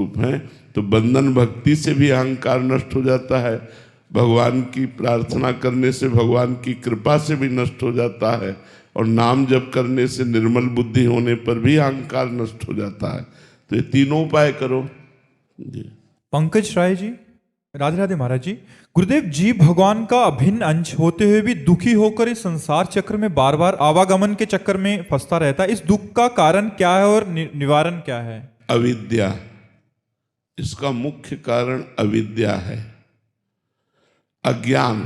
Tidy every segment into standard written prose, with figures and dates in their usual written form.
रूप हैं। तो बंधन भक्ति से भी अहंकार नष्ट हो जाता है, भगवान की प्रार्थना करने से, भगवान की कृपा से भी नष्ट हो जाता है, और नाम जप करने से, निर्मल बुद्धि होने पर भी अहंकार नष्ट हो जाता है। तो ये तीनों उपाय करो जी। पंकज राय जी, राधे राधे महाराज जी। गुरुदेव जी भगवान का अभिन्न अंश होते हुए भी दुखी होकर इस संसार चक्र में बार बार आवागमन के चक्कर में फंसता रहता है। इस दुख का कारण क्या है और निवारण क्या है? अविद्या, इसका मुख्य कारण अविद्या है। अज्ञान,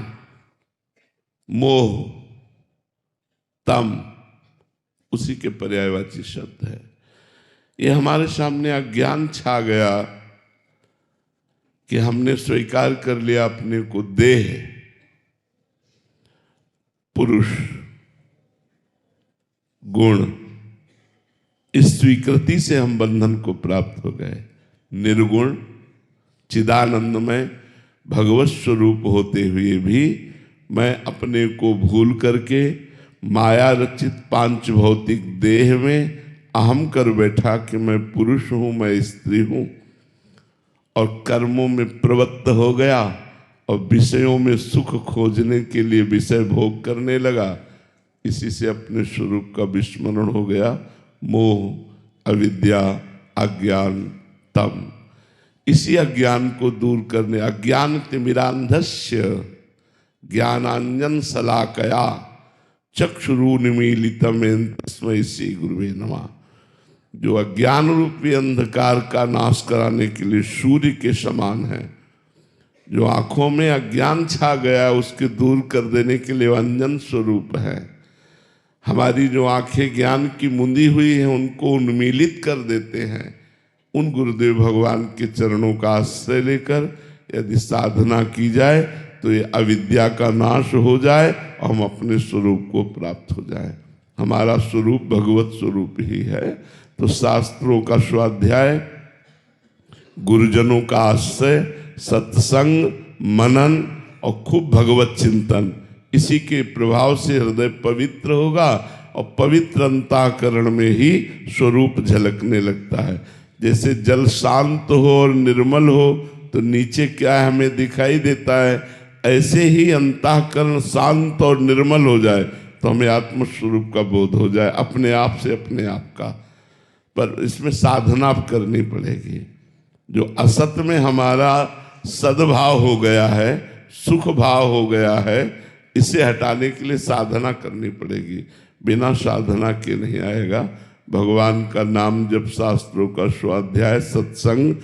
मोह, तम उसी के पर्यायवाची शब्द है। ये हमारे सामने अज्ञान छा गया कि हमने स्वीकार कर लिया अपने को देह, पुरुष, गुण, इस स्वीकृति से हम बंधन को प्राप्त हो गए। निर्गुण चिदानंदमय भगवत स्वरूप होते हुए भी मैं अपने को भूल करके माया रचित पांच भौतिक देह में अहम कर बैठा कि मैं पुरुष हूं, मैं स्त्री हूं, और कर्मों में प्रवृत्त हो गया और विषयों में सुख खोजने के लिए विषय भोग करने लगा। इसी से अपने स्वरूप का विस्मरण हो गया। मोह, अविद्या, अज्ञान, तम, इसी अज्ञान को दूर करने, अज्ञान तिमिरांधस्य ज्ञानांजन शलाकया चक्षुरुन्मीलितम तस्मै श्री गुरुवे नमः। जो अज्ञान रूपी अंधकार का नाश कराने के लिए सूर्य के समान है, जो आंखों में अज्ञान छा गया उसके दूर कर देने के लिए अंजन स्वरूप है। हमारी जो आंखें ज्ञान की मुंदी हुई हैं उनको उन्मीलित कर देते हैं। उन गुरुदेव भगवान के चरणों का आश्रय लेकर यदि साधना की जाए तो ये अविद्या का नाश हो जाए और हम अपने स्वरूप को प्राप्त हो जाए। हमारा स्वरूप भगवत स्वरूप ही है। तो शास्त्रों का स्वाध्याय, गुरुजनों का आश्रय, सत्संग, मनन और खूब भगवत चिंतन, इसी के प्रभाव से हृदय पवित्र होगा और पवित्र अंतःकरण में ही स्वरूप झलकने लगता है। जैसे जल शांत हो और निर्मल हो तो नीचे क्या हमें दिखाई देता है, ऐसे ही अंतःकरण शांत और निर्मल हो जाए तो हमें आत्मस्वरूप का बोध हो जाए, अपने आप से, अपने आप का। पर इसमें साधना करनी पड़ेगी। जो असत में हमारा सद्भाव हो गया है, सुख भाव हो गया है, इसे हटाने के लिए साधना करनी पड़ेगी। बिना साधना के नहीं आएगा। भगवान का नाम जब, शास्त्रों का स्वाध्याय, सत्संग